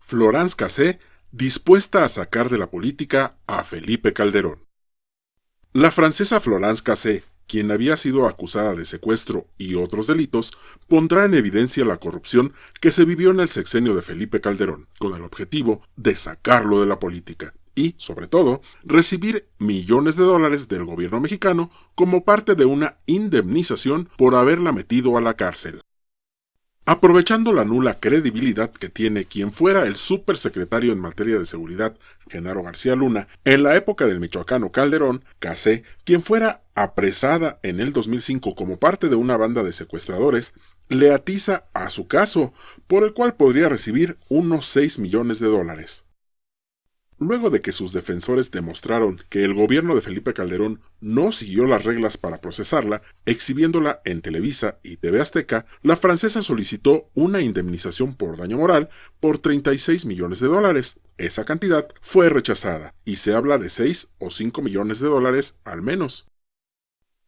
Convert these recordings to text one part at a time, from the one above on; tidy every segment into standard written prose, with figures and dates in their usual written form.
Florence Cassé, dispuesta a sacar de la política a Felipe Calderón. La francesa Florence Cassé, quien había sido acusada de secuestro y otros delitos, pondrá en evidencia la corrupción que se vivió en el sexenio de Felipe Calderón, con el objetivo de sacarlo de la política y, sobre todo, recibir millones de dólares del gobierno mexicano como parte de una indemnización por haberla metido a la cárcel. Aprovechando la nula credibilidad que tiene quien fuera el supersecretario en materia de seguridad, Genaro García Luna, en la época del michoacano Calderón, Cassé, quien fuera apresada en el 2005 como parte de una banda de secuestradores, le atiza a su caso, por el cual podría recibir unos 6 millones de dólares. Luego de que sus defensores demostraron que el gobierno de Felipe Calderón no siguió las reglas para procesarla, exhibiéndola en Televisa y TV Azteca, la francesa solicitó una indemnización por daño moral por 36 millones de dólares. Esa cantidad fue rechazada, y se habla de 6 o 5 millones de dólares al menos.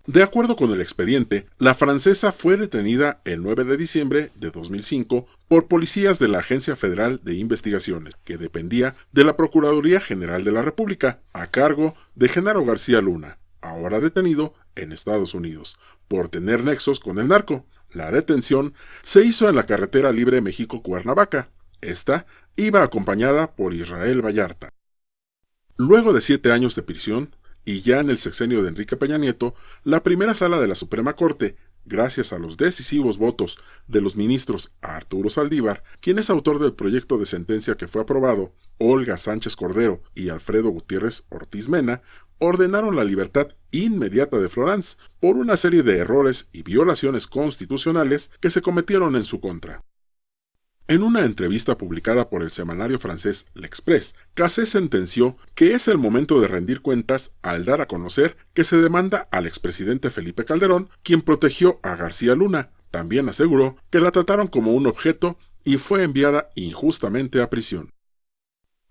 De acuerdo con el expediente, la francesa fue detenida el 9 de diciembre de 2005 por policías de la Agencia Federal de Investigaciones, que dependía de la Procuraduría General de la República, a cargo de Genaro García Luna, ahora detenido en Estados Unidos, por tener nexos con el narco. La detención se hizo en la carretera libre México-Cuernavaca. Esta iba acompañada por Israel Vallarta. Luego de 7 años de prisión, y ya en el sexenio de Enrique Peña Nieto, la primera sala de la Suprema Corte, gracias a los decisivos votos de los ministros Arturo Saldívar, quien es autor del proyecto de sentencia que fue aprobado, Olga Sánchez Cordero y Alfredo Gutiérrez Ortiz Mena, ordenaron la libertad inmediata de Florence por una serie de errores y violaciones constitucionales que se cometieron en su contra. En una entrevista publicada por el semanario francés L'Express, Cassé sentenció que es el momento de rendir cuentas al dar a conocer que se demanda al expresidente Felipe Calderón, quien protegió a García Luna. También aseguró que la trataron como un objeto y fue enviada injustamente a prisión.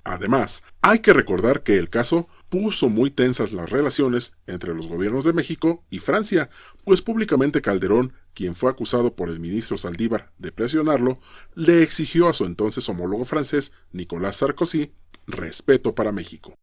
Además, hay que recordar que el caso puso muy tensas las relaciones entre los gobiernos de México y Francia, pues públicamente Calderón, quien fue acusado por el ministro Saldívar de presionarlo, le exigió a su entonces homólogo francés, Nicolás Sarkozy, respeto para México.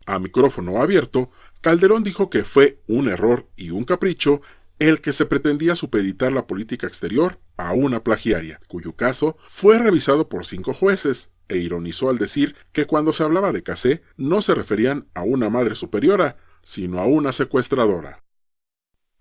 A micrófono abierto, Calderón dijo que fue un error y un capricho el que se pretendía supeditar la política exterior a una plagiaria, cuyo caso fue revisado por 5 jueces, e ironizó al decir que cuando se hablaba de Cassé no se referían a una madre superiora, sino a una secuestradora.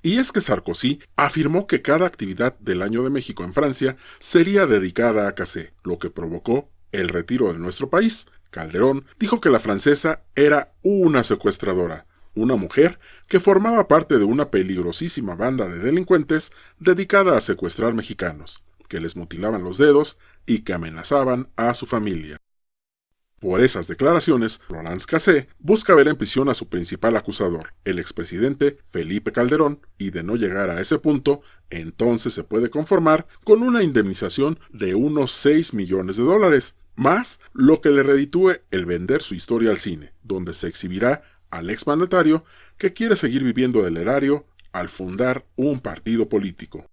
Y es que Sarkozy afirmó que cada actividad del Año de México en Francia sería dedicada a Cassé, lo que provocó el retiro de nuestro país. Calderón dijo que la francesa era una secuestradora, una mujer que formaba parte de una peligrosísima banda de delincuentes dedicada a secuestrar mexicanos, que les mutilaban los dedos y que amenazaban a su familia. Por esas declaraciones, Florence Cassé busca ver en prisión a su principal acusador, el expresidente Felipe Calderón, y de no llegar a ese punto, entonces se puede conformar con una indemnización de unos 6 millones de dólares, más lo que le reditúe el vender su historia al cine, donde se exhibirá al exmandatario que quiere seguir viviendo del erario al fundar un partido político.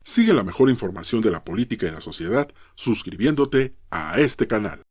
Sigue la mejor información de la política y la sociedad suscribiéndote a este canal.